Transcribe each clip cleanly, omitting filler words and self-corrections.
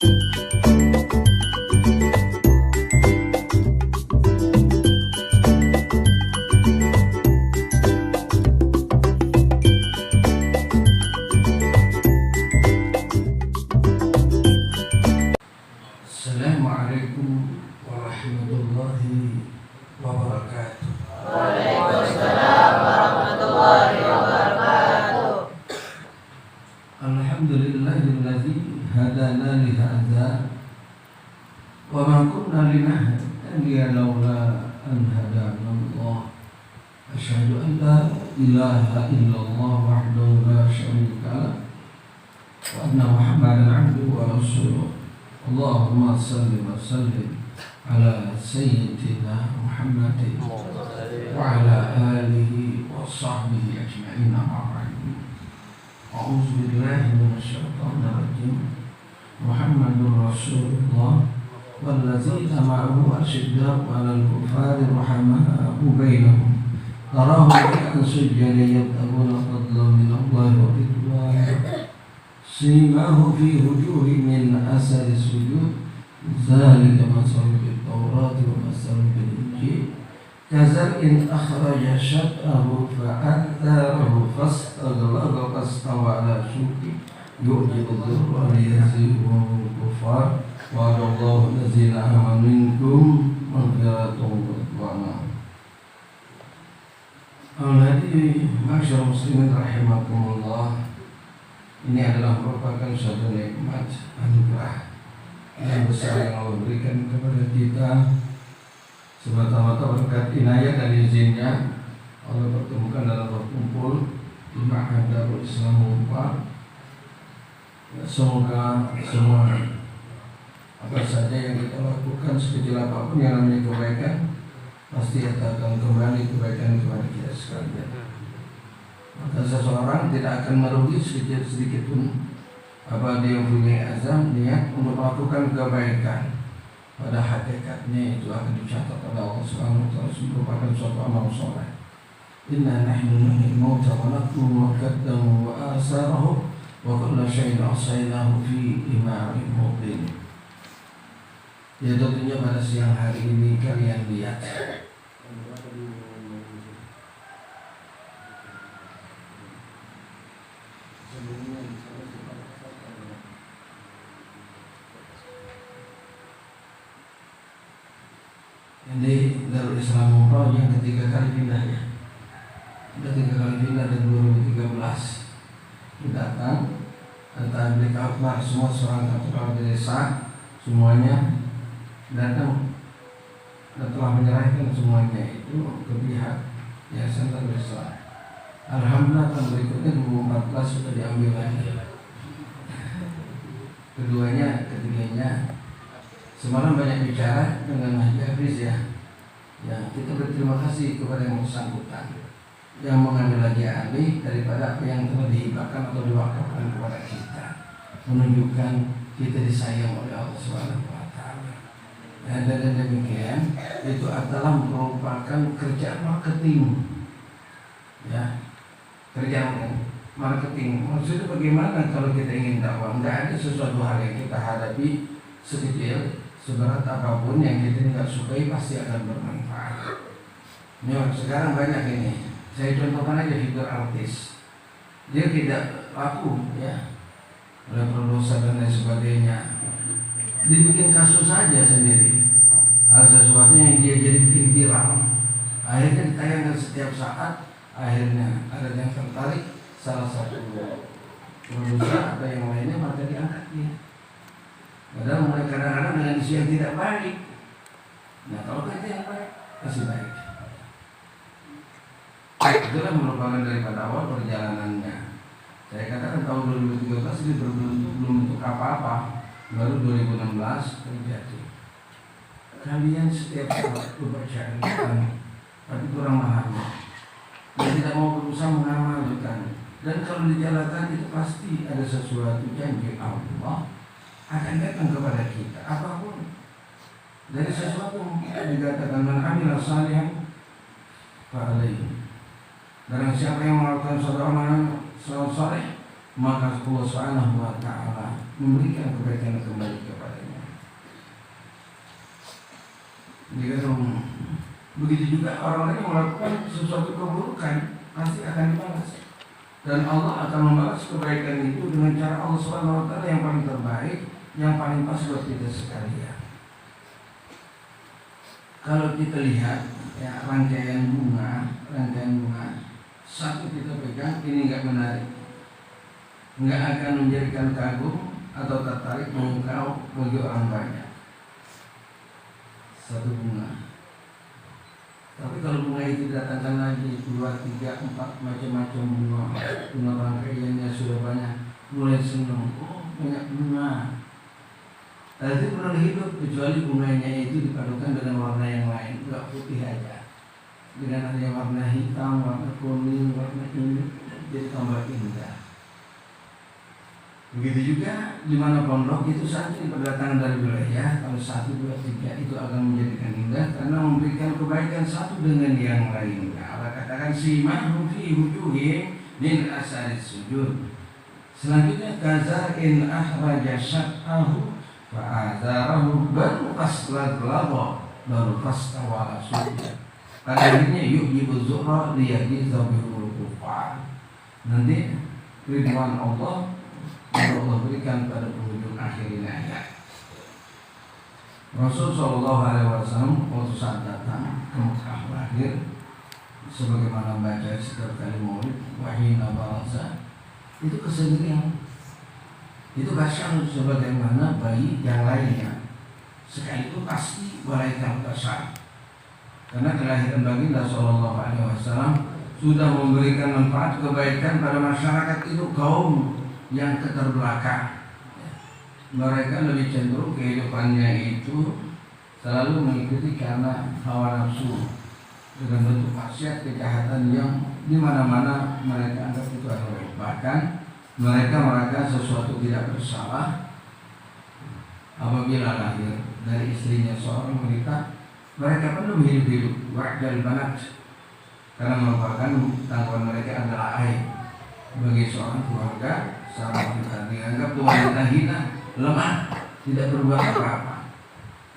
Assalamualaikum warahmatullahi wabarakatuh. Waalaikumsalam warahmatullahi wabarakatuh. Alhamdulillahilladzi hadana li hadza wa ma kunna linahtadiya laula an hadana Allah. Asyhadu an la ilaha illallah wahdahu la syarika lah wa anna Muhammadan abduhu wa rasuluh. Allahumma salli wa sallim ala sayyidina Muhammadin wa ala alihi wa sahbihi ajma'in, amma ba'du. A'udzu billahi minasyaitonir rajim. Muhammadur Rasulullah walladzina ma'ahu asyidda'u 'alal kuffari rahama'u bainahum. Tarahum ruk'an sujjadan yabtaghuna fadlan min Allah wa ridwana. Simahu fi wujuhihim min asari sujud. Dzalika masalul fit Taurat wa masalul fil Injil. Kazar'in akhraja syat'ahu fa'adzarahu fastaghlaqa fastawa 'ala suqi yu'jibu dhurra liyazihum kufar wa adallahu allazina amanu minkum maghfiratan wa ridwana. Alladzi masyaallah muslimin rahimakumullah. Ini adalah merupakan suatu nikmat anugerah yang besar yang Allah berikan kepada kita. Semata-mata berkat inayah dan izinnya Allah pertemukan dalam berkumpul di Ma'had Darul Islam Unpar. Semoga semua apa saja yang kita lakukan, sekecil apapun yang namanya kebaikan, pasti akan kembali kebaikan kepada kita sekalian. Maka seseorang tidak akan merugi sedikit pun apabila dia punya azam niat untuk melakukan kebaikan. Pada hakikatnya itu akan dicatat oleh Allah Subhanahu wa taala merupakan suatu amal saleh. Inna nahnu nuhyil mauta wa naktubu ma qaddamu wa asarahu wa kullu syai'in ahsaynahu fi imamin mubin. Ya, tentunya pada siang hari ini kalian lihat ini Darul Islam Unpar yang ketiga kali pindahnya. Sudah 3 kali pindah dari 2013. Datang tabligh akbar semua seorang kepala desa semuanya datang dan telah menyerahkan semuanya itu ke pihak Yayasan Darul Islam. Alhamdulillah tahun berikutnya 2014 sudah diambil lagi. Ketiganya semalam banyak bicara dengan Haji Hafiz ya. Ya, kita berterima kasih kepada yang bersangkutan yang mengambil lagi alih daripada apa yang telah dihibahkan atau diwakafkan kepada kita, menunjukkan kita disayang oleh Allah Subhanahu wa taala. Dan demikian itu adalah merupakan kerja marketing. Ya, kerja marketing. Maksudnya bagaimana kalau kita ingin dakwah? Enggak ada sesuatu hal yang kita hadapi sekecil seberat apapun yang kita tidak sukai pasti akan bermanfaat. Ini sekarang banyak ini. Saya contohkan aja figur artis. Dia tidak laku ya oleh produser dan lain sebagainya. Dibikin kasus saja sendiri. Hal sesuatu yang dia jadi bikin viral. Akhirnya ditayangkan setiap saat. Akhirnya ada yang tertarik salah satu produser atau yang lainnya maka diangkat dia. Padahal mulai kadang-kadang dengan isu yang tidak baik. Nah, kalau kita yang baik, pasti baik. Itulah merupakan daripada awal perjalanannya. Saya katakan tahun 2013 ini belum bentuk apa-apa. Baru 2016 terjadi. Kalian setiap saat membaca Al-Quran, tapi kurang memahami. Dia tidak mau berusaha mengamalkan. Dan kalau dijalankan itu pasti ada sesuatu janji Allah akan datang kepada kita apapun dari sesuatu yang dikatakan man amila salihan fa alaihi. Barang siapa yang melakukan suatu amalan saleh maka Allah Subhanahu wa ta'ala memberikan kebaikan kembali kepadanya. Begitu juga orang-orang yang melakukan sesuatu keburukan pasti akan dibalas, dan Allah akan membalas kebaikan itu dengan cara Allah Subhanahu wa ta'ala yang paling terbaik, yang paling pas buat kita sekalian. Kalau kita lihat ya rangkaian bunga satu kita pegang, ini nggak menarik, nggak akan menjadikan kagum atau tertarik memukau bagi orang banyak. Satu bunga. Tapi kalau bunga itu datangkan lagi 2, 3, 4 macam-macam bunga rangkaiannya sudah banyak, mulai senang, oh banyak bunga. Tapi pernah hidup kecuali bunganya itu dipadukan dengan warna yang lain, nggak putih aja, dengan adanya warna hitam, warna kuning, warna ini, jadi tambah indah. Begitu juga di mana pondok itu santri berdatangan dari wilayah, kalau 1, 2, 3 itu akan menjadikan indah karena memberikan kebaikan satu dengan yang lainnya. Allah katakan simahum fi wujuhihim min asaris sujud. Selanjutnya kaza'in ahraja syat'ahu fa'azarahu baru fasladlaba baru fastawala sujud. Pada akhirnya yu'jibu zuhra liyagiza bihul kufar. Nanti ridwan Allah Allah berikan pada penghujung akhir ayat. Rasul Shallallahu Alaihi Wasallam waktu saat datang ke Mekah lahir, sebagaimana baca setiap kali maulid, wahina balasa, itu kesendirian, itu kasar sebagaimana bayi yang lainnya. Sekali itu pasti walaikan kasar, karena kelahiran baginda Shallallahu Alaihi Wasallam sudah memberikan manfaat kebaikan pada masyarakat itu kaum yang keterbelakang. Mereka lebih cenderung kehidupannya itu selalu mengikuti karena hawa nafsu dengan bentuk maksiat, kejahatan yang di mana-mana mereka anggap itu adalah baik. Bahkan mereka merasa sesuatu tidak bersalah apabila lahir dari istrinya seorang wanita, mereka penuh hidup-hidup wa'dal banat, karena merupakan tanggungan mereka adalah aib bagi seorang keluarga. Seorang wanita dianggap wanita hina, lemah, tidak berbuat apa-apa.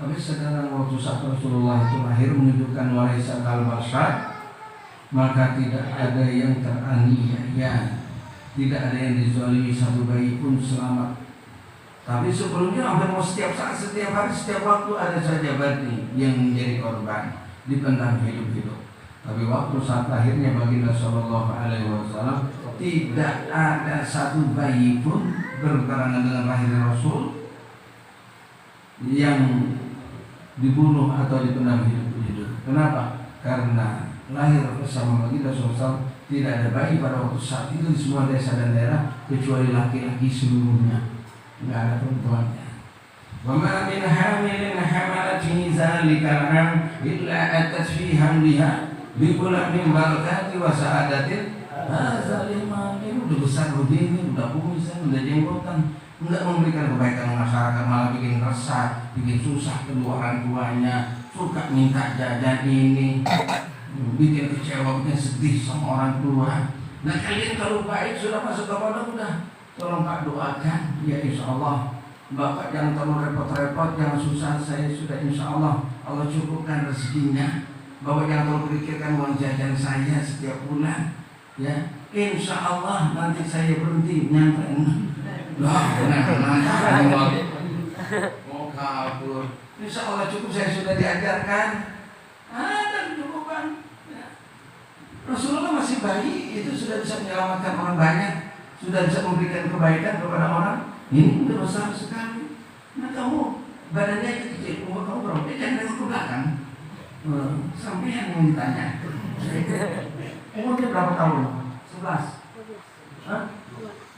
Tapi sekarang waktu saat Rasulullah itu lahir menunjukkan warisan al-bashar, maka tidak ada yang teraniaya, tidak ada yang dizalimi, satu bayi pun selamat. Tapi sebelumnya hampir setiap saat, setiap hari, setiap waktu ada saja bayi yang menjadi korban, dipendam hidup-hidup. Tapi waktu saat lahirnya baginda Sallallahu Alaihi Wasallam, tidak ada satu bayi pun berbarengan dengan lahirnya Rasul yang dibunuh atau dipendam hidup-hidup. Kenapa? Karena lahir bersama baginda SAW, tidak ada bayi pada waktu saat itu di semua desa dan daerah kecuali laki-laki seluruhnya, tidak ada perempuannya. Wa ma min hamilin hamalatihi zalikal am illa atat fi hamliha bibulan min barakati wa sa'adatin. Zalimah ini udah besar begini, udah kumisan, udah jenggotan, enggak memberikan kebaikan masyarakat, malah bikin resah, bikin susah kedua orang tuanya, suka minta jajan ini, bikin kecewa, bikin sedih sama orang tua. Nah kalian kalau baik sudah masuk ke pondok, udah tolong Pak doakan, ya insya Allah Bapak jangan terlalu repot-repot, jangan susah, saya sudah insya Allah Allah cukupkan rezekinya. Bapak jangan terlalu pikirkan uang jajan saya setiap bulan. Ya, insya Allah nanti saya berhenti nyampein. Mau kabur. Insya Allah cukup, saya sudah diajarkan. Ada kecukupan. Ya. Rasulullah masih bayi, itu sudah bisa menyelamatkan orang banyak, sudah bisa memberikan kebaikan kepada orang. Ini udah besar sekali. Nah kamu badannya kecil, umur kamu berapa? Jangan nengok ke belakang. Sampai yang ditanya. Umurnya berapa tahun? 11. Hah?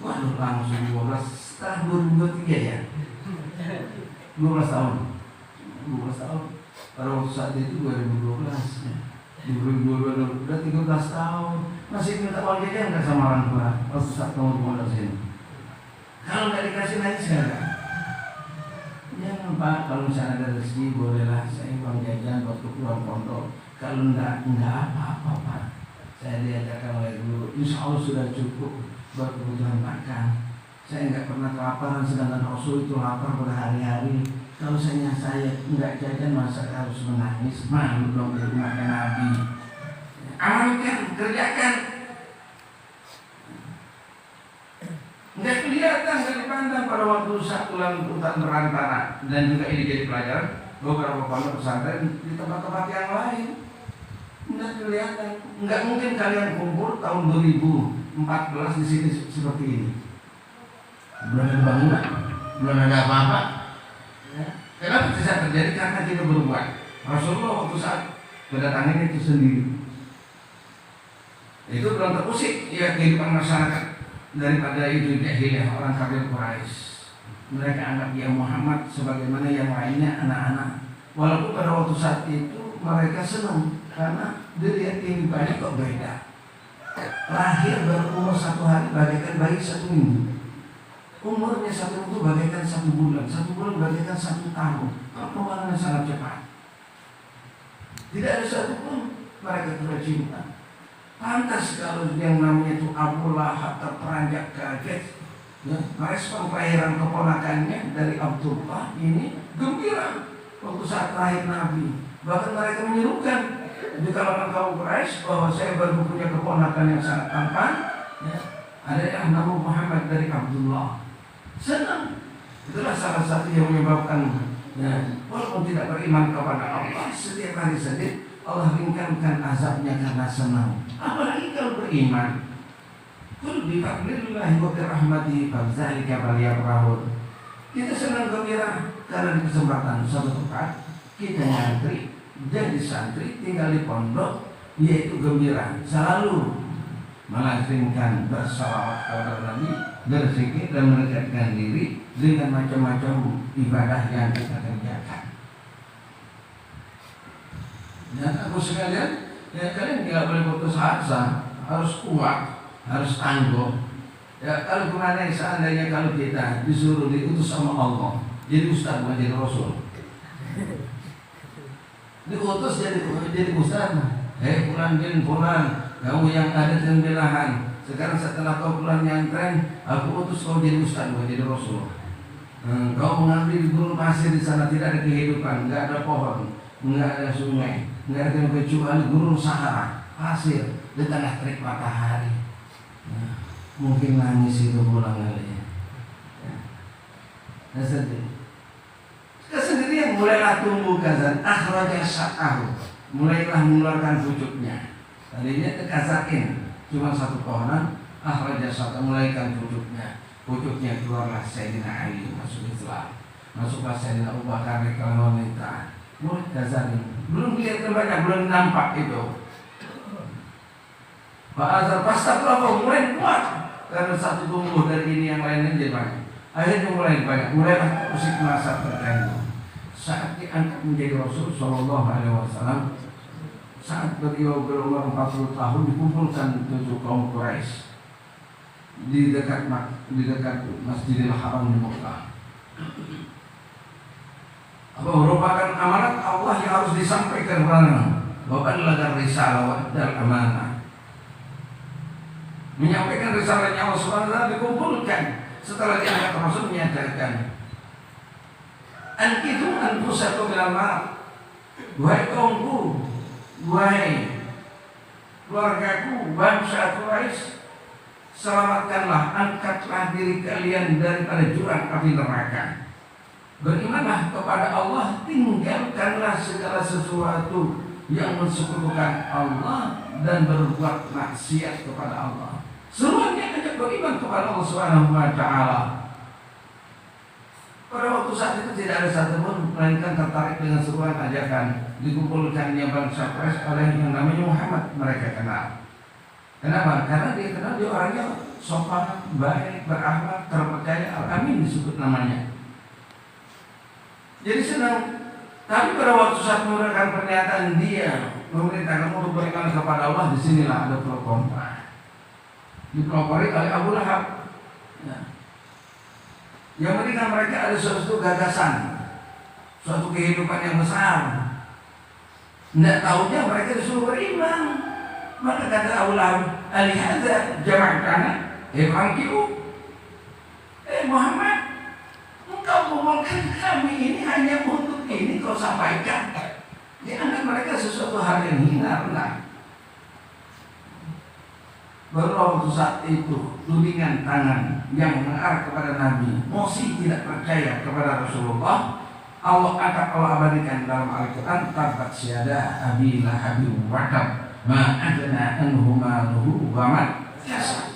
Waduh langsung 12. Setelah 2023 ya? 12 tahun. 12 tahun. Pada waktu saat itu 2012 ya. 2022 udah 13 tahun. Masih minta uang jajan nggak sama orang tua? Waktu saat kamu di sini. Kalau nggak dikasih lagi sekarang. Jangan Pak, kalau misalnya ada rezeki bolehlah saya uang jajan buat keperluan pondok. Kalau enggak apa-apa Pak. Saya diajarkan oleh guru, insya Allah sudah cukup. berkebutuhan makan. Saya nggak pernah kelaparan, sedangkan Rasul itu lapar berhari-hari. Kalau saya nggak jajan, masa harus menangis? Malu dong dari umatnya Nabi. Amalkan, kerjakan. Nggak kelihatan, nggak dipandang pada waktu satu hutan berantara. Dan juga ini jadi pelajaran beberapa pondok pesantren di tempat-tempat yang lain. Nggak kelihatan. Nggak mungkin kalian kumpul tahun 2014 di sini seperti ini. Belum ada bangunan, belum ada apa-apa. Ya. Kenapa bisa terjadi? Karena kita berbuat. Rasulullah waktu saat kedatangan itu sendiri, itu belum terusik ya kehidupan masyarakat daripada itu jahiliyah orang kafir Quraisy. Mereka anggap ya Muhammad sebagaimana yang lainnya anak-anak. Walaupun pada waktu saat itu mereka senang karena dilihat kehidupannya kok beda. Lahir berumur 1 hari bagaikan bayi 1 minggu. Umurnya 1 minggu bagaikan 1 bulan, 1 bulan bagaikan 1 tahun. Perkembangannya sangat cepat. Tidak ada satupun mereka sudah cinta. Pantas kalau yang namanya itu Abu Lahab terperanjak kaget, ya, merespon kelahiran keponakannya dari Abdullah ini gembira waktu saat lahir Nabi. Bahkan mereka menyerukan di kalangan kaum Quraisy bahwa saya baru punya keponakan yang sangat tampan, ya, ada yang nama Muhammad dari Abdullah. Senang. Itulah salah satu yang menyebabkan, ya, walaupun tidak beriman kepada Allah, setiap hari sedih Allah ringankan azabnya karena senang. Apalagi kalau beriman. Qul bi fadlillahi wa bi rahmatihi fadzalika falyafrahun. Kita senang gembira karena di kesempatan suatu tempat kita nyantri jadi santri tinggal di pondok, yaitu gembira, selalu melazimkan bersalawat kepada Nabi, berzikir dan mendekatkan diri dengan macam-macam ibadah yang kita kerjakan. Dan aku sekalian, ya kalian tidak boleh putus asa, harus kuat, harus tangguh. Ya kalau kemana seandainya kalau kita disuruh diutus sama Allah, jadi ustaz bukan jadi rasul. Diutus jadi ustaz. Pulang bin pulang, kamu yang ada di belahan. Sekarang setelah kau pulang nyantren, aku utus kau jadi ustaz bukan jadi rasul. Kau mengambil di gurun pasir di sana tidak ada kehidupan, nggak ada pohon, nggak ada sungai, nggak ada kecuali gurun Sahara, pasir di tengah terik matahari. Mungkin nangis itu pulang kali ya. Sedih. Kesendirian mulailah tumbuh kazan akhraja syaqahu, mulailah mengeluarkan pucuknya. Tadinya tekasakin cuma 1 pohonan, akhraja syaqahu, mulaikan pucuknya. Pucuknya keluarlah Sayyidina Ali masuk Islam, masuklah Sayyidina Abu Bakar di kalangan wanita. Mulai kazanin, belum kelihatan banyak, belum nampak itu. Pak Azhar pastaqrafah mulai kuat karena satu tumbuh dari ini yang lainnya jadi banyak. Akhirnya mulai banyak, mulailah musik masa terganggu. Saat diangkat menjadi Rasul Shallallahu Alaihi Wasallam, saat beliau berumur 40 tahun dikumpulkan 7 kaum Quraisy di dekat Masjidil Haram di Mekah. Apa merupakan amanat Allah yang harus disampaikan kepada Bapak risalah dan amanah. Menyampaikan risalahnya Allah SWT dikumpulkan setelah diangkat Rasul menyatakan ankitu anfusakum minal nar, wahai kaumku, wahai keluargaku, bangsa Quraisy, selamatkanlah, angkatlah diri kalian daripada jurang api neraka. Berimanlah kepada Allah, tinggalkanlah segala sesuatu yang mensekutukan Allah dan berbuat maksiat kepada Allah. Semuanya ajak beriman kepada Allah Subhanahu wa Ta'ala. Pada waktu saat itu tidak ada satupun melainkan tertarik dengan seruan ajakan dikumpulkannya bangsa Quraisy oleh yang namanya Muhammad. Mereka kenal. Kenapa? Karena dia kenal dia orangnya sopan, baik, berakhlak, terpercaya, Al-Amin disebut namanya. Jadi senang. Tapi pada waktu saat menggunakan pernyataan dia memerintahkan untuk beriman kepada Allah, disinilah ada pro kontra. Dipelopori oleh Abu Lahab. Ya. Yang penting mereka ada suatu gagasan, suatu kehidupan yang besar. Tidak tahunya mereka disuruh beriman. Maka kata Abu Lahab, alihadza jama'tana, Muhammad, engkau ngomongkan kami ini hanya untuk ini kau sampaikan. Dianggap mereka sesuatu hal yang hina rendah. Baru waktu saat itu tudingan tangan yang mengarah kepada Nabi masih tidak percaya kepada Rasulullah, Allah abadikan dalam Al-Quran, tabat syada abi lahabi wakab ma adna anhu maluhu wa man kasab.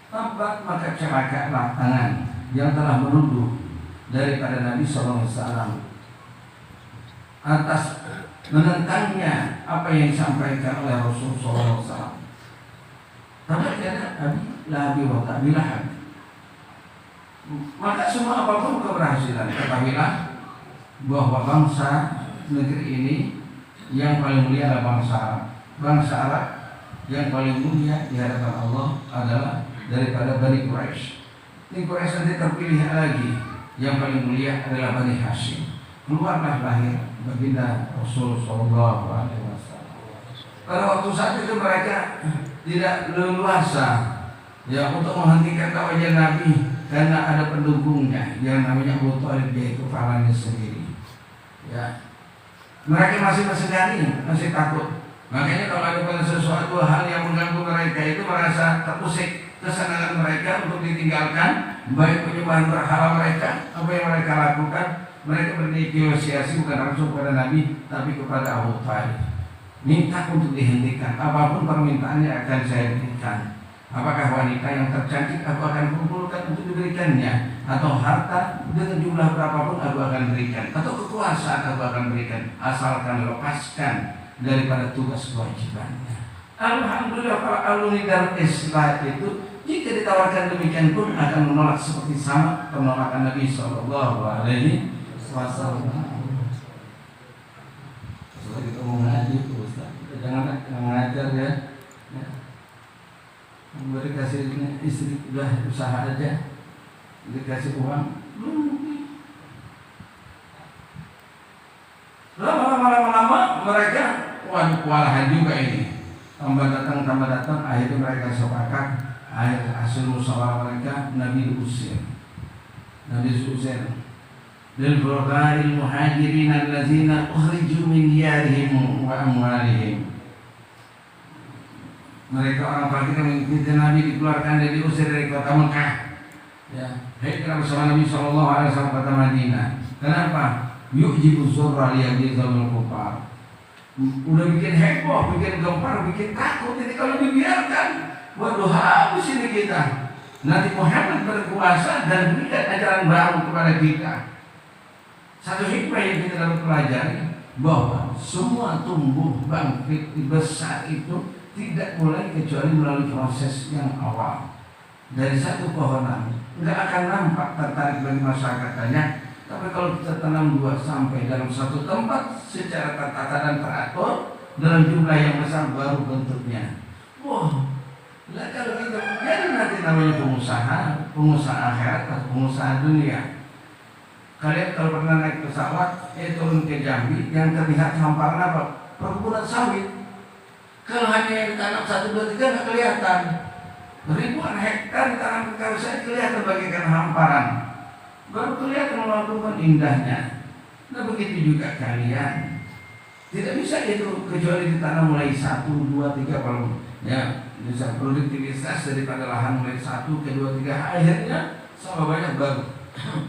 Tabat maka celakalah tangan yang telah menuduh daripada Nabi SAW atas menentangnya apa yang disampaikan oleh Rasulullah SAW. Tabat syada abi lahabi wakab lahab. Maka semua apapun keberhasilan, ketahuilah bahwa bangsa negeri ini yang paling mulia adalah bangsa Arab. Bangsa Arab yang paling mulia di hadapan Allah adalah daripada Bani Quraisy. Ini Quraisy nanti terpilih lagi. Yang paling mulia adalah Bani Hashim. Keluarlah lahir baginda Rasul Sallallahu Alaihi Wasallam. Pada waktu saat itu mereka tidak leluasa ya untuk menghentikan dakwahnya Nabi karena ada pendukungnya yang namanya Abu Thalib, yaitu Farhannya sendiri. Ya, mereka masih segani, masih takut. Makanya kalau ada sesuatu hal yang mengganggu mereka itu merasa terusik kesenangan mereka untuk ditinggalkan, baik penyembahan berhala mereka, apa yang mereka lakukan, mereka bernegosiasi bukan langsung kepada Nabi, tapi kepada Abu Thalib. Minta untuk dihentikan, apapun permintaannya akan saya berikan. Apakah wanita yang tercantik aku akan kumpulkan untuk diberikannya, atau harta dengan jumlah berapapun aku akan berikan, atau kekuasaan aku akan berikan, asalkan lepaskan daripada tugas kewajibannya. Alhamdulillah para alumni Darul Islah itu jika ditawarkan demikian pun akan menolak seperti sama penolakan Nabi Sallallahu Alaihi Wasallam. Setelah kita mau ngaji, Ustaz, jangan ngajar ya. Memberi kasih istri udah usaha aja, dikasih uang belum mungkin. Lama mereka kewalahan juga ini. Tambah datang, akhirnya mereka sepakat. Akhir hasil musyawarah mereka, Nabi diusir. Lil fuqara'il muhajirin allazina ukhriju min diyarihim wa amwalihim. Mereka orang fakir yang mengikuti Nabi dikeluarkan dan diusir dari kota Mekah. Ya, hijrah bersama Nabi Sallallahu Alaihi Wasallam kota Madinah. Kenapa? Yu'jibu zurra liyadzul kufar. Udah bikin heboh, bikin gempar, bikin takut. Jadi kalau dibiarkan, waduh habis ini kita. Nanti Muhammad berkuasa dan berikan ajaran baru kepada kita. Satu hikmah yang kita dapat pelajari bahwa semua tumbuh bangkit besar itu tidak mulai kecuali melalui proses yang awal. Dari satu pohonan nggak akan nampak tertarik bagi masyarakat banyak, tapi kalau kita tanam 2 sampai dalam satu tempat secara tertata dan teratur dalam jumlah yang besar baru bentuknya. Wah, lah kalau kita jadi nanti namanya pengusaha akhirat atau pengusaha dunia. Kalian kalau pernah naik pesawat, turun ke Jambi, yang terlihat hamparan apa? Perkebunan sawit. Kalau hanya yang ditanam 1, 2, 3 nggak kelihatan. Ribuan hektar ditanam ke kawasan kelihatan bagaikan hamparan. Baru kelihatan melakukan indahnya. Nah begitu juga kalian. Tidak bisa itu kecuali ditanam mulai 1, 2, 3 kalau ya bisa produktivitas daripada lahan mulai 1, 2, 3 akhirnya sama banyak baru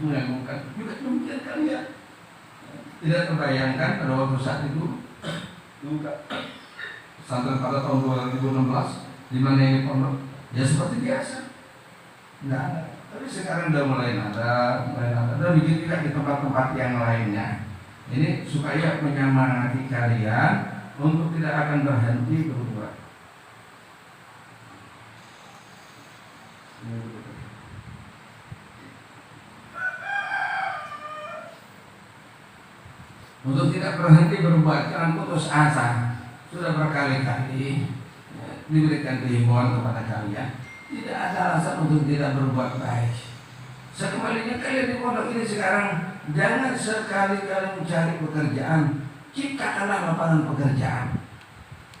mengagumkan. Juga demikian kalian. Tidak terbayangkan pada waktu saat itu sampai pada tahun 2016 di mana ini pondok ya seperti biasa nggak ada, tapi sekarang udah mulai ada dan begitu juga di tempat-tempat yang lainnya. Ini supaya menyemangati kalian untuk tidak akan berhenti berbuat. Untuk tidak berhenti berbuat, jangan putus asa. Sudah berkali-kali diberikan kehimbauan kepada kalian. Tidak ada alasan untuk tidak berbuat baik. Sekembalinya kalian di pondok ini sekarang, jangan sekali-kali mencari pekerjaan, ciptakanlah lapangan pekerjaan.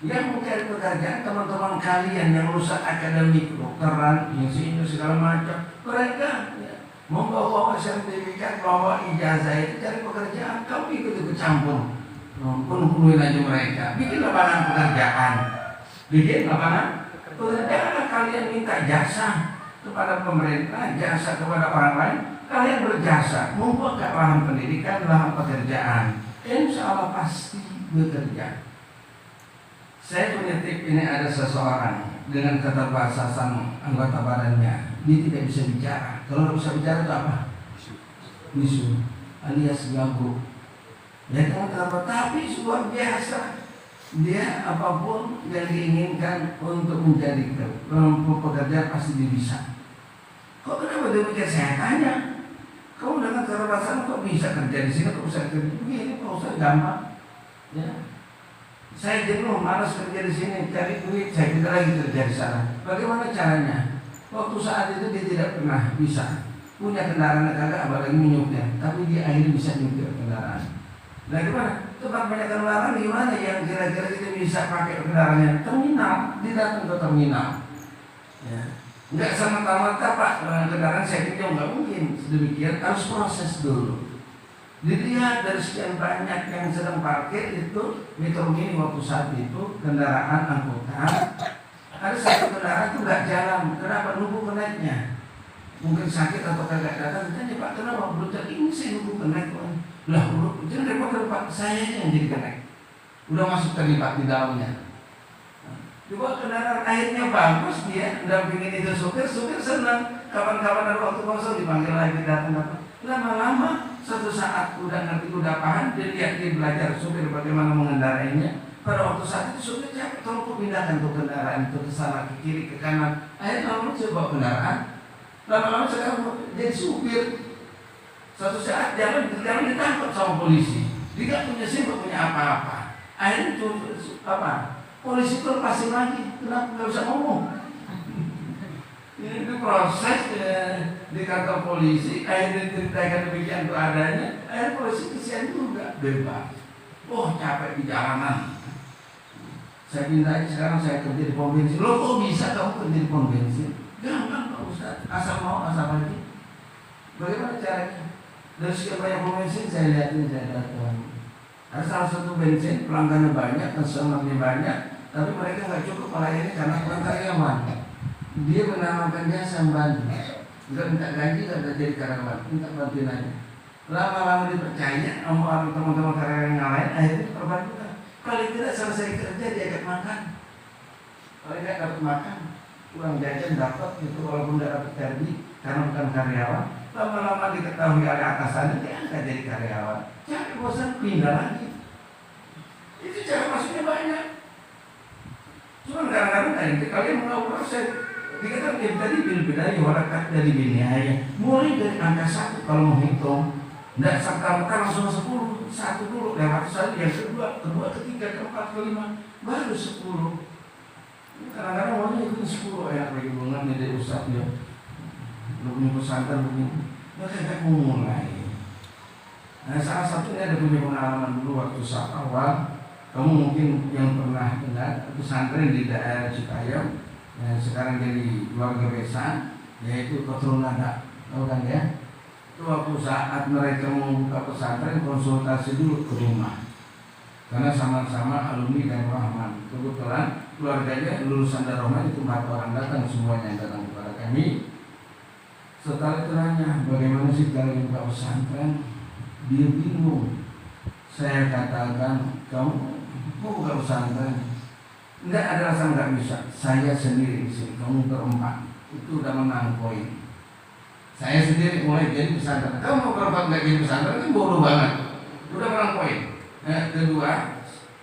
Yang mencari pekerjaan teman-teman kalian yang rusak akademik, dokteran, insinyur segala macam, mereka membawa sertifikat, bawa ijazah itu cari pekerjaan, kamu ikut campur, penuh-penuhin aja mereka, bikin lapangan pekerjaan, bikin lapangan pekerjaan. Kalian minta jasa kepada pemerintah, jasa kepada orang lain, kalian berjasa, membuat lahan pendidikan, lahan pekerjaan, insya Allah pasti bekerja. Saya punya tip, ini ada seseorang dengan keterbatasan anggota badannya, dia tidak bisa bicara. Kalau nggak bisa bicara itu apa? Bisu, alias gagu. Ya teman-teman, tapi luar biasa. Dia apapun yang diinginkan untuk menjadi pekerja pasti dia bisa. Kok kenapa demikian? Saya tanya, kamu dengan keterbatasan kok bisa kerja di sini? Kok bisa kerja begini? Kok usah gampang? Ya. Saya jenuh, malas kerja di sini, cari duit, saya tidak lagi kerja di sana. Bagaimana caranya? Waktu saat itu dia tidak pernah bisa punya kendaraan kagak, apalagi menyupir, tapi dia akhirnya bisa nyupir kendaraan. Nah gimana? Tempat banyak kendaraan gimana yang kira-kira kita bisa pakai kendaraannya? Terminal, dia datang ke terminal. Ya. Enggak semata-mata Pak, kendaraan saya pinjam, nggak mungkin. Demikian harus proses dulu. Dilihat dari sekian banyak yang sedang parkir itu, Metro Mini waktu saat itu kendaraan angkutan, ada satu kendaraan itu nggak jalan. Kenapa? Nunggu kenaiknya. Mungkin sakit atau kagak datang. Tanya Pak, kenapa? Belum ini saya nunggu kenaik. Lah, jangan repot Pak, saya yang jadi kenaik. Udah masuk terlibat di dalamnya. Coba kendaraan akhirnya bagus, dia dampingin itu supir senang. Kapan-kapan ada waktu kosong dipanggil lagi datang. Lama-lama suatu saat udah ngerti, udah paham, dia lihat, dia belajar supir bagaimana mengendarainya. Pada waktu saat itu supir capek, tolong kau pindahkan tuh kendaraan itu ke sana, ke kiri, ke kanan. Akhirnya lama-lama saya bawa kendaraan. Lama-lama sekarang jadi supir. Suatu saat jalan ditangkap sama polisi. Dia nggak punya SIM, nggak punya apa-apa. Akhirnya polisi itu lepasin lagi. Kenapa nggak bisa ngomong? Ini proses di kantor polisi, akhirnya diceritakan demikian keadaannya, akhirnya polisi kesian juga, bebas. Oh capek di jalanan. Saya pindah sekarang saya kerja di pom bensin. Loh kok bisa kamu kerja di pom bensin? Gampang Pak Ustaz, asal mau asal lagi. Bagaimana caranya? Dari sekian banyak pom bensin saya lihatin, saya datang. Ada salah satu bensin pelanggannya banyak, customernya banyak, tapi mereka nggak cukup melayani karena kurang karyawan. Dia menamakan jasa membantu, nggak minta gaji, nggak jadi karyawan, minta bantuin aja. Lama-lama dipercaya sama teman-teman karyawan yang lain, akhirnya diperbantukan. Kalau tidak selesai kerja diajak makan, kalau nggak dapat makan, uang jajan dapat itu walaupun nggak dapat gaji karena bukan karyawan. Lama-lama diketahui oleh atasannya, dia nggak jadi karyawan. Jadi bosan pindah lagi. Itu cara masuknya banyak. Cuma kadang-kadang kalian mau proses. Dikatakan tadi bil-bidayah warakat dari binayah. Mulai dari angka 1 kalau mau hitung, tidak serta-merta langsung 10. 1 dulu lewat saja, yang kedua, ketiga, keempat, kelima, baru 10. Kadang-kadang maunya itu 10 ya, bagi bunga dari ustadznya. Lu punya pesantren begini, mereka tidak mau mulai. Nah, salah satunya ada punya pengalaman dulu waktu saat awal. Kamu mungkin yang pernah dengar pesantren di daerah Citayam. Yang sekarang jadi keluarga besan, yaitu keturunan ada, tahu kan ya? Itu waktu saat mereka mau buka pesantren konsultasi dulu ke rumah, karena sama-sama alumni dan Rahman. Kebetulan keluarganya lulusan Darahman itu 4 orang datang, semuanya yang datang kepada kami. Setelah itu nanya, bagaimana sih kalian buka pesantren? Dia bingung. Saya katakan, kamu mau buka pesantren? Enggak ada alasan enggak bisa. Saya sendiri di sini, kamu berempat, itu udah menang poin. Saya sendiri mulai jadi pesantren. Kamu mau berempat enggak jadi pesantren, ini bodoh banget. Udah menang poin. Kedua,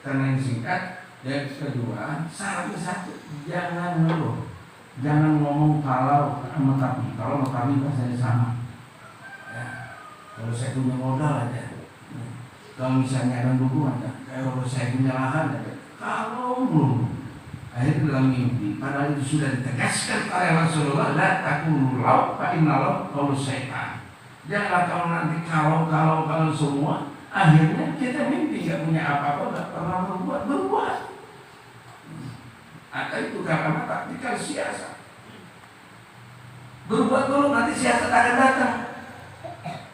karena yang singkat. Yang kedua, syaratnya 1, jangan ngeluh, jangan ngomong kalau sama tapi. Kalau sama kami bahasanya sama. Ya, kalau saya punya modal aja. Kalau misalnya ada dukungan, kalau saya punya lahan aja. Kalau belum, akhirnya dalam mimpi, padahal itu sudah ditegaskan oleh Rasulullah, la taqulu law fa inna law qaulu syaitan. Janganlah kalau nanti kalau semua, akhirnya kita mimpi nggak punya apa-apa, nggak pernah berbuat. Atau itu karena taktikal siasat. Berbuat dulu, nanti siasat akan datang.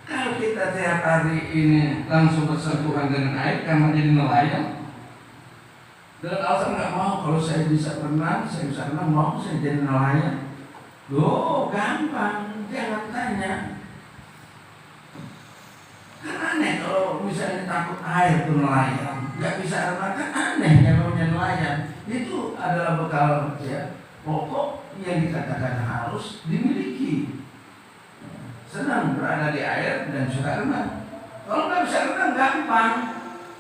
Kalau kita tiap hari ini langsung bersentuhan dengan air karena jadi nelayan, dengan alasan nggak mau, kalau saya bisa renang, mau saya jadi nelayan. Loh, gampang, jangan tanya. Kan aneh kalau misalnya takut air itu nelayan, nggak bisa renang, kan aneh yang namanya nelayan. Itu adalah bekal ya pokok yang dikatakan harus dimiliki. Senang berada di air dan suka renang. Kalau nggak bisa renang gampang.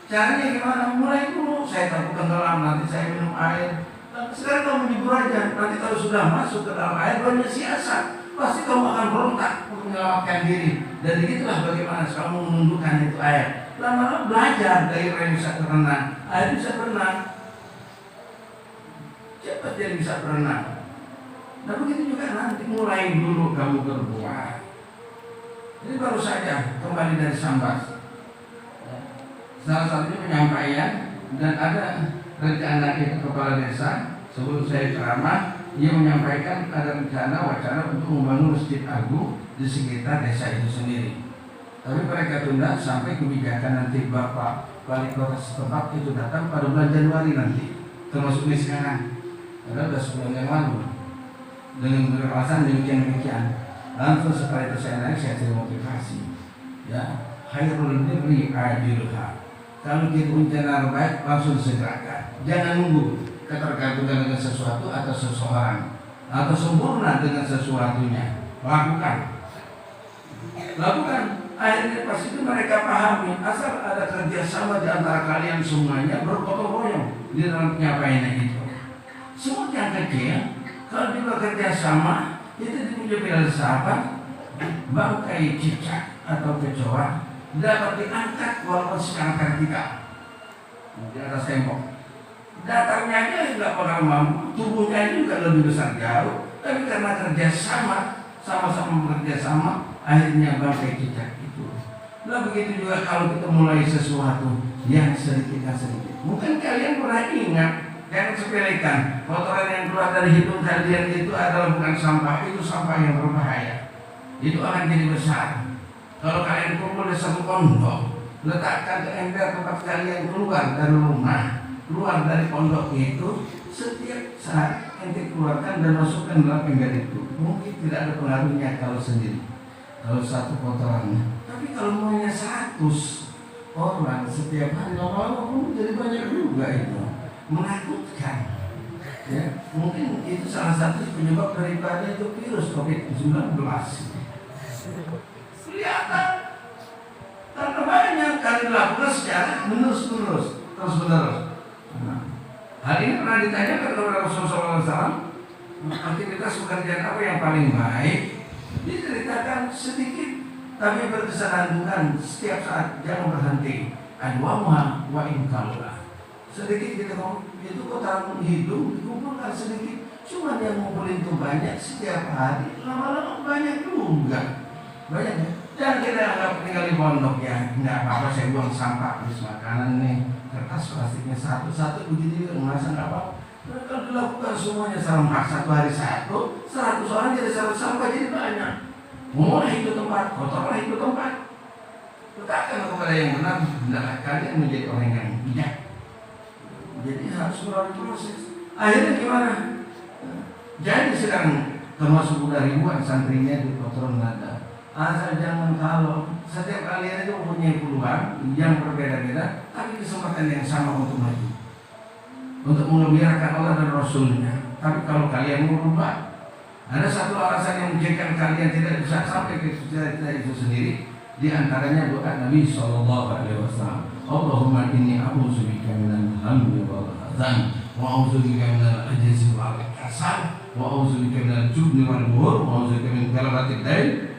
Caranya gimana? Mulai dulu. Saya takut tenggelam, nanti saya minum air. Sekarang kamu jujur aja. Nanti kalau sudah masuk ke dalam air banyak siasat. Pasti kamu akan berontak untuk menyelamatkan diri. Dan begitulah bagaimana kamu menundukkan itu air. Lama-lama belajar dari yang bisa berenang. Air bisa berenang. Cepat jadi bisa berenang. Nah begitu juga nanti mulai dulu kamu berbuat. Ini baru saja kembali dari Sambas. Salah satunya penyampaian dan ada rencana itu kepala desa sebelum saya ceramah, ia menyampaikan ada rencana wacana untuk membangun masjid agung di sekitar desa itu sendiri. Tapi mereka tunda sampai kebijakan nanti Bapak Wali Kota setempat itu datang pada bulan Januari nanti, termasuk ini sekarang. Karena sudah sebulan yang lalu dengan beralasan demikian. Langsung setelah itu saya naik, saya cari motivasi. Ya, khairul birri ajilha. Kalau kita rencana baik, langsung segerakan. Jangan nunggu ketergantungan dengan sesuatu atau seseorang atau sempurna dengan sesuatunya. Lakukan. Akhirnya pas itu mereka pahami asal ada kerjasama di antara kalian semuanya bergotong royong di dalam penyampaian itu. Semua yang kecil, kalau juga kerjasama itu dipuji sahabat, bangkai cicak atau kecoa dapat diangkat walaupun secara vertikal di atas tembok. Datarnya aja nggak bakal mampu, tubuhnya juga lebih besar jauh, tapi karena kerjasama, sama-sama bekerjasama, akhirnya bangkai cicak itu. Nah begitu juga kalau kita mulai sesuatu yang sedikit. Mungkin kalian pernah ingat, jangan sepelekan, kotoran yang keluar dari hidung kalian itu adalah bukan sampah, itu sampah yang berbahaya. Itu akan jadi besar. Kalau kalian kumpul di satu pondok, letakkan ke ember tempat kalian keluar dari rumah, keluar dari pondok itu, setiap saat ente keluarkan dan masukkan dalam ember itu. Mungkin tidak ada pengaruhnya kalau sendiri, kalau satu kotorannya. Tapi kalau maunya 100 orang setiap hari, lama-lama jadi banyak juga itu. Menakutkan. Ya, mungkin itu salah satu penyebab daripada itu virus COVID-19. Kelihatan karena banyak kali dilakukan secara terus-menerus. Nah, hal ini pernah ditanyakan kepada Rasulullah SAW, aktivitas pekerjaan apa yang paling baik? Diceritakan sedikit tapi berkesinambungan setiap saat, jangan berhenti. Adwamuha wa inkallah. Sedikit kita itu kotoran hidung dikumpulkan sedikit. Cuma yang ngumpulin itu banyak setiap hari, lama-lama banyak juga. Banyak ya. Jangan kita anggap tinggal di pondok ya, nggak apa-apa saya buang sampah habis makanan nih, kertas plastiknya satu-satu begini merasa nggak apa-apa. Nah, kalau dilakukan semuanya serempak satu hari 100 orang jadi satu sampah jadi banyak. Mulai itu tempat, kotorlah itu tempat. Letakkan kepada yang benar, hendaklah kalian menjadi orang yang bijak. Jadi harus melalui proses. Akhirnya gimana? Jadi sekarang termasuk udah ribuan santrinya di Kotoran Nada. Asal jangan kalau setiap kalian itu mempunyai peluang yang berbeda-beda, tapi kesempatan yang sama untuk maju, untuk mengembirakan Allah dan Rasulnya. Tapi kalau kalian merubah, ada satu alasan yang menjadikan kalian tidak bisa sampai ke cita-cita itu sendiri. Di antaranya doa Nabi SAW. Allahumma inni a'udzubika minal hammi wal hazan, wa a'udzubika minal ajzi wal kasal, wa a'udzubika minal jubni wal buhur, wa a'udzubika min galabatid dain.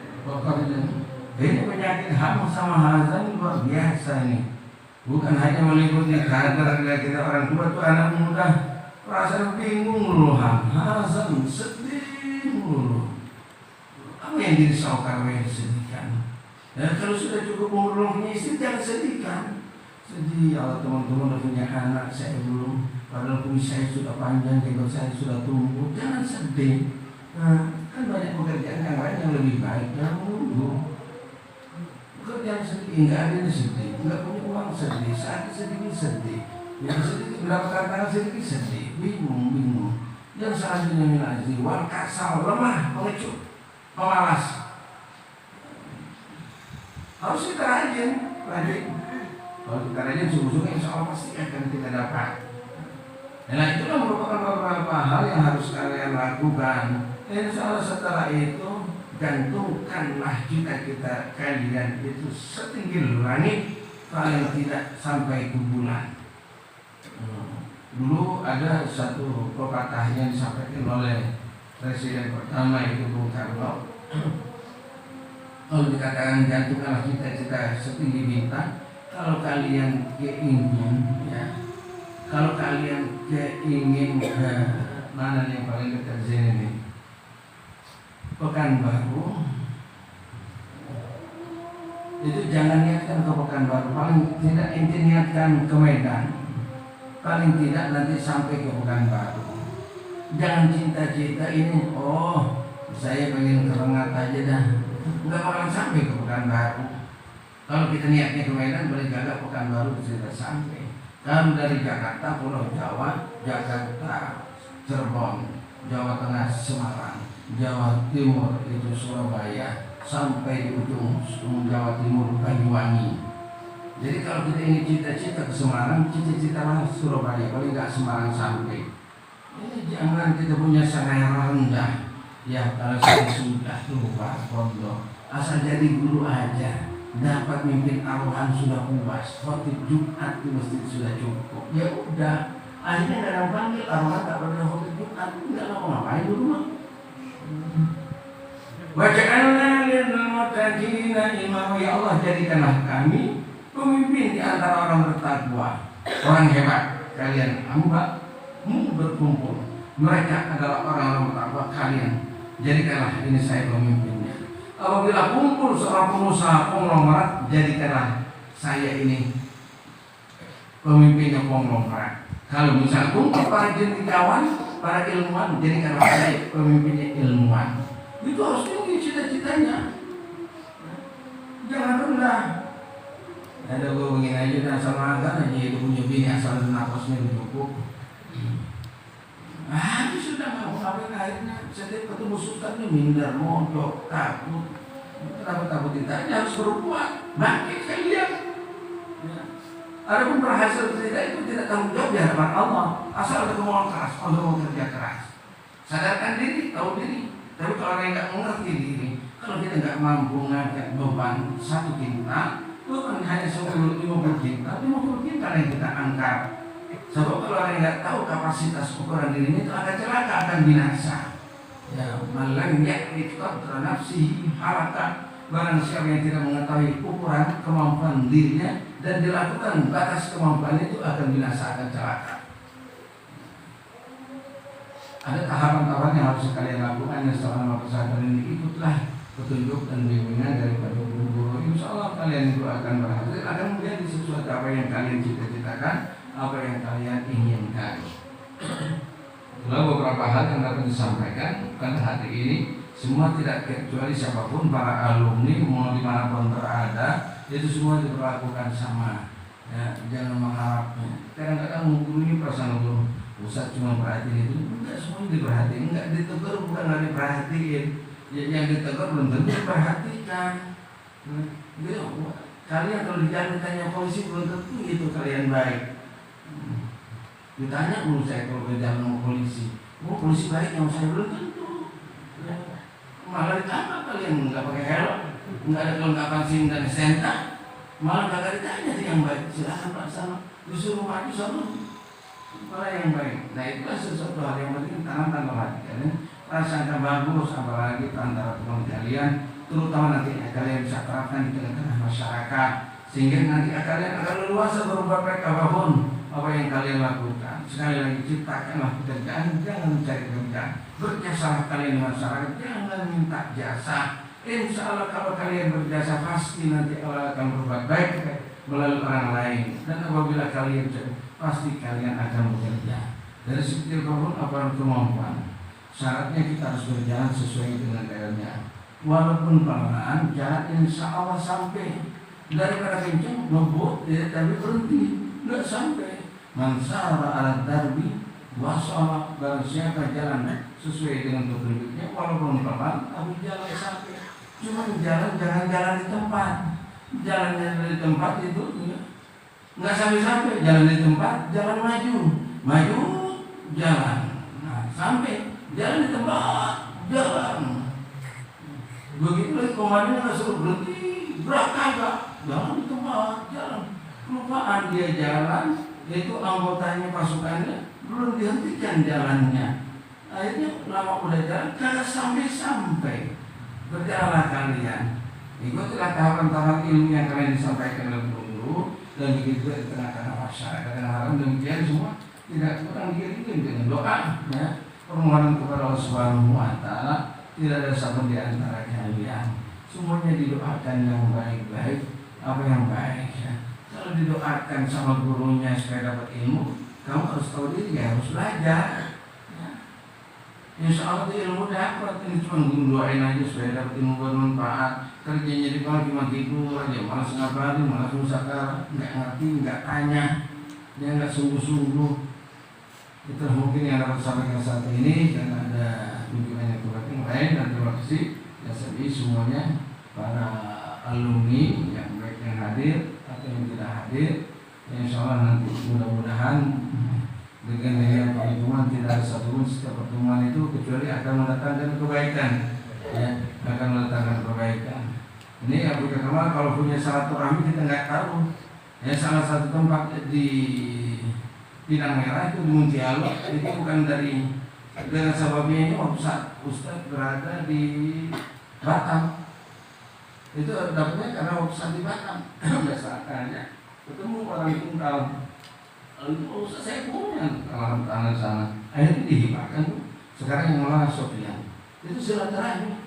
Ini penyakit ham sama hazan luar biasa ini. Bukan hanya meliputi kadar kita orang tua itu anak muda perasaan bingung loh, hazan sedih mulu. Apa yang dirisaukan oleh sedihkan? Dan kalau sudah cukup umur punya istri jangan sedihkan. Sedih, kalau teman-teman udah punya anak, saya belum. padahal kumis saya sudah panjang, jenggot saya sudah tumbuh. Jangan sedih. Nah, kan banyak pekerjaan yang lain yang lebih baik. Jangan menunggu. Pekerjaan sedih, nggak ada yang sedih, nggak punya uang sedih, sakit sedih. Yang sedih mendapatkan tangan sedih sedih, bingung. Yang selanjutnya minazih, wal kasal, lemah, pengecut, pemalas. Harus kita rajin. Kalau kita rajin sungguh-sungguh, insya Allah pasti akan kita dapat. Nah, itulah merupakan beberapa hal yang harus kalian lakukan. Insya Allah setelah itu gantungkanlah cita-cita kalian itu setinggi langit, kalian tidak sampai ke bulan. Dulu ada satu pepatah yang disampaikan oleh Presiden pertama itu Bung Karno. Kalau dikatakan gantungkanlah cita-cita setinggi bintang, kalau kalian keingin, ya, kalau kalian keingin mana yang paling dekat sini nih? Pekanbaru. Itu jangan niatkan ke Pekanbaru, paling tidak inti niatkan ke Medan. Paling tidak nanti sampai ke Pekanbaru. Jangan cita-cita ini, oh saya pengen ke Rengat aja dah, nggak bakalan sampai ke Pekanbaru. Kalau kita niatnya ke Medan, boleh gagak Pekanbaru bisa sampai. Kalau dari Jakarta, Pulau Jawa, Jakarta, Cirebon, Jawa Tengah, Semarang, Jawa Timur itu Surabaya, sampai di ujung Jawa Timur Banyuwangi. Jadi kalau kita ingin cita-cita ke Semarang, cita-cita Surabaya, kalau nggak Semarang sampai. Ini jangan kita punya selera rendah. Ya kalau saya sudah lupa pondok, asal jadi guru aja, dapat mimpin aruhan sudah puas, khotib Jumat di masjid sudah cukup. Ya udah, akhirnya nggak ada yang panggil aruhan, tak pernah khotib Jumat, nggak tahu ngapain dulu mah. Waja'alna lil muttaqina imama, ya Allah jadikanlah kami pemimpin di antara orang bertakwa, orang hebat. Kalian hamba-Mu berkumpul, mereka adalah orang-orang bertakwa, kalian jadikanlah ini saya pemimpinnya. Apabila kumpul seorang pengusaha konglomerat, jadikanlah saya ini pemimpinnya konglomerat. Kalau misal kumpul para cendekiawan, para ilmuwan, jadikanlah saya pemimpinnya ilmuwan. Itu harus tinggi cita-citanya, jangan rendah. Ada gue begini aja dan sama agak aja itu punya bini asal nafasnya cukup. Itu sudah nggak mau ngapain, akhirnya setiap ketemu sultannya minder, mondok, takut. Kenapa takut ditanya, harus berbuat, bangkit kalian. Adapun berhasil tidak itu tidak tanggung jawab di hadapan Allah, asal ada kemauan keras, Allah mau kerja keras. Sadarkan diri, tahu diri. Tapi kalau orang nggak mengerti diri, kalau kita nggak mampu ngangkat beban 1 kintal, beban hanya 50 kintal, 50 kintal yang kita angkat. Sebab kalau orang nggak tahu kapasitas ukuran dirinya, itu akan celaka, akan binasa. Ya, malam yakni qadra nafsihi halaka. Barang siapa yang tidak mengetahui ukuran kemampuan dirinya dan dilakukan batas kemampuan itu, akan binasa, akan celaka. Ada tahapan-tahapan yang harus kalian lakukan, yang selama pesantren ini ikutlah petunjuk dan bimbingan daripada guru-guru. Insya Allah kalian itu akan berhasil, akan menjadi sesuatu apa yang kalian cita-citakan, apa yang kalian inginkan. Itulah beberapa hal yang dapat disampaikan pada hari ini. Semua tidak kecuali siapapun para alumni mau dimanapun berada, itu semua diperlakukan sama. Ya, jangan mengharapnya. Kadang-kadang guru ini perasaan guru Ustaz cuma perhatiin itu, enggak semuanya diperhatiin, enggak ditegur bukan nggak diperhatiin. Yang ditegur belum tentu diperhatikan. Kalian kalau ditanya polisi belum tentu itu kalian baik. Ditanya saya kalau berjalan sama polisi, polisi baik yang saya belum tentu. Malah ditanya kalian nggak pakai helm, nggak ada kelengkapan SIM dan STNK, malah kagak ditanya yang baik. Silakan Pak sama, disuruh maju sama malah yang baik. Nah itulah sesuatu hal yang penting tanamkan dalam hati kalian. Prasangka bagus apalagi antara teman kalian, terutama nanti kalian bisa terapkan di tengah-tengah masyarakat, sehingga nanti kalian akan leluasa berbuat baik apapun apa yang kalian lakukan. Sekali lagi, ciptakanlah pekerjaan, jangan mencari kerjaan. Berjasalah kalian di masyarakat, jangan minta jasa. Insya Allah kalau kalian berjasa, pasti nanti Allah akan berbuat baik melalui orang lain. Dan apabila kalian pasti kalian akan bekerja. Dari sekecil apapun kemampuan, syaratnya kita harus berjalan sesuai dengan jalannya. Walaupun pelan, jalan insya Allah sampai. Daripada kencang, ngebut, ya, tapi berhenti, nggak sampai. Mansara ala darbi, wasala, barang siapa jalan sesuai dengan petunjuknya, walaupun pelan, tapi jalan sampai. Cuma jalan jangan jalan di tempat. Jalannya di tempat itu nggak sampai-sampai. Jalan di tempat, jalan maju jalan. Nah, sampai jalan di tempat, jalan. Begitu lagi komandan nggak suruh berhenti, kagak. Jalan di tempat, jalan. Kelupaan dia jalan, yaitu anggotanya pasukannya belum dihentikan jalannya. Akhirnya lama udah jalan, kagak sampai. Berjalanlah kalian. Ikutilah tahapan-tahapan ilmu yang kalian disampaikan oleh guru, dan begitu di tengah-tengah masyarakat yang haram. Demikian semua tidak kurang diiringi dengan doa, ya, permohonan kepada Allah Subhanahu wa Ta'ala. Tidak ada satu di antara kalian, semuanya didoakan yang baik-baik, apa yang baik, ya. Kalau didoakan sama gurunya supaya dapat ilmu, kamu harus tahu diri, ya, harus belajar, ya. Insya Allah ilmu dapat. Ini cuma doain aja supaya dapat ilmu bermanfaat. Kerjanya di pagi cuma tidur aja, malas ngapain, malas musyawarah, nggak ngerti, nggak tanya, dia nggak sungguh-sungguh. Itu mungkin yang dapat sampaikan saat ini, dan ada kunjungan yang yang lain. Dan terima kasih ya semuanya, para alumni yang baik yang hadir atau yang tidak hadir. Ya, insya Allah nanti mudah-mudahan dengan pertemuan tidak ada satupun setiap pertemuan itu kecuali akan mendatangkan kebaikan, ya, akan mendatangkan kebaikan. Ini Abu Kamal kalau punya silaturahmi kita nggak tahu. Ya, salah satu tempat di Pinang Merah itu di Muntialo, itu bukan dari sebabnya ini Ustaz berada di Batam. Itu dapatnya karena Ustaz di Batam. Biasanya ketemu orang Tunggal. Itu Ustaz saya punya alam tanah sana. Akhirnya dihibahkan. Sekarang yang mengelola Sofian. Itu silaturahmi.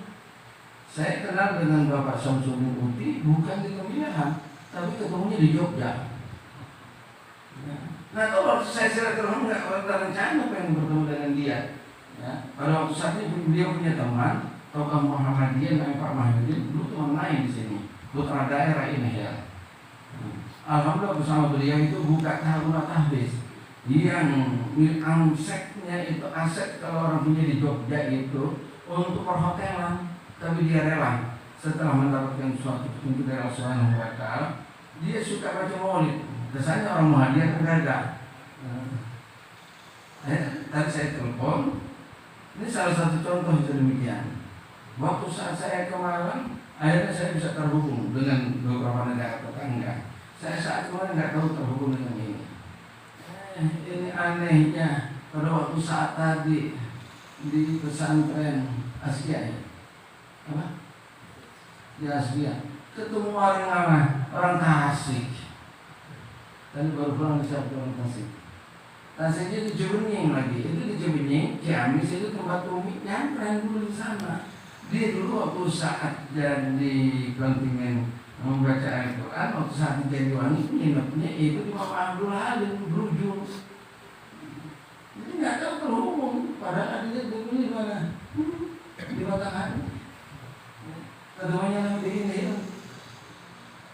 Saya kenal dengan Bapak Samsudin Uti bukan di Pemilihan, tapi ketemunya di Jogja. Nah, kalau saya silaturahmi nggak ada rencana pengen bertemu dengan dia. Ya, pada waktu saat itu dia punya teman tokoh Muhammadiyah namanya Pak Mahyudin, dulu teman main di sini, putra daerah ini, ya. Alhamdulillah bersama beliau itu buka rumah tahfiz yang amseknya itu aset kalau orang punya di Jogja itu untuk perhotelan. Tapi dia rela setelah mendapatkan suatu petunjuk dari Allah Subhanahu wa Ta'ala, dia suka baca maulid. Kesannya orang Muhammadiyah tergagal. Tadi saya telepon, ini salah satu contoh itu demikian. Waktu saat saya kemarin, akhirnya saya bisa terhubung dengan beberapa negara tetangga. Saya saat kemarin nggak tahu terhubung dengan ini. Ini anehnya pada waktu saat tadi di pesantren Asia, ya. Apa? Di Asia ketemu orang mana? Orang Tasik. Tadi baru pulang di orang Tasik. Tasiknya di Cibenying lagi. Itu di Cibenying, Ciamis itu tempat Umi nyamperin dulu di sana. Dia dulu waktu saat jadi kontingen membaca Al-Quran, waktu saat di Jatiwangi nginepnya itu di Mama Abdul Halim berujung. Jadi nggak tahu terhubung. Padahal dia dulu di mana? Di Batangan. Ketemunya nanti ini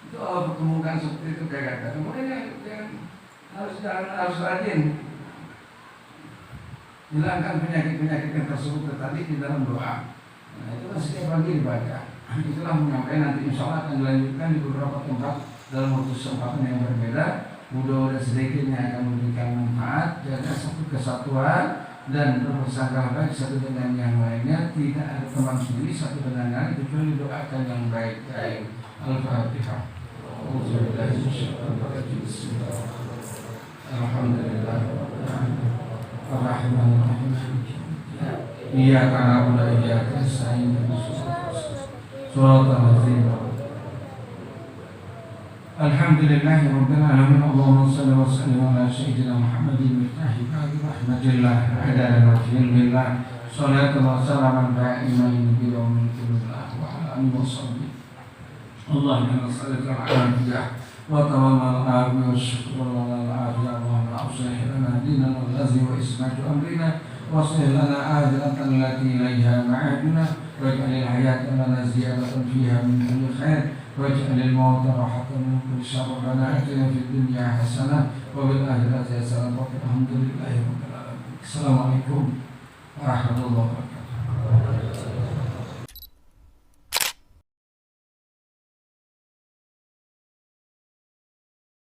itu Allah pertemukan seperti itu kayak kata. Kemudian harus rajin hilangkan penyakit-penyakit yang tersebut tadi di dalam doa. Nah, itu kan setiap pagi dibaca. Itulah menyampaikan nanti insya Allah akan dilanjutkan di beberapa tempat dalam waktu kesempatan yang berbeda. Mudah-mudahan sedikitnya akan memberikan manfaat, jaga satu kesatuan dan bersangka baik satu dengan yang lainnya, tidak ada teman sendiri satu dengan yang lain kecuali doakan yang baik-baik. Al-Fatihah. Alhamdulillah. Ar-Rahmanir-Rahim. Iyyaka na'budu wa iyyaka nasta'in. Shiratal ladzina Alhamdulillahi Rabbil Alamin. Allahumma salli wa sallim ala Sayyidina Muhammadin miftahi babi rahmatillah adada ilmillah salatu wa salaman da'iman bila min kulillah wa ala alihi wa sahbihi. Allahumma salli ala Muhammad wa tawamal al-afi wa syukru ala al-afi Allahumma أصلح لنا ديننا الذي هو عصمة أمرنا واصلح لنا آخرتنا التي إليها معادنا واجعل الحياة لنا زيادة فيها من كل خير واجعل الموت راحة من كل شر ربنا آتنا في الدنيا حسنة وفي الآخرة حسنة وقنا الحمد لله رب العالمين. السلام عليكم warahmatullahi wabarakatuh.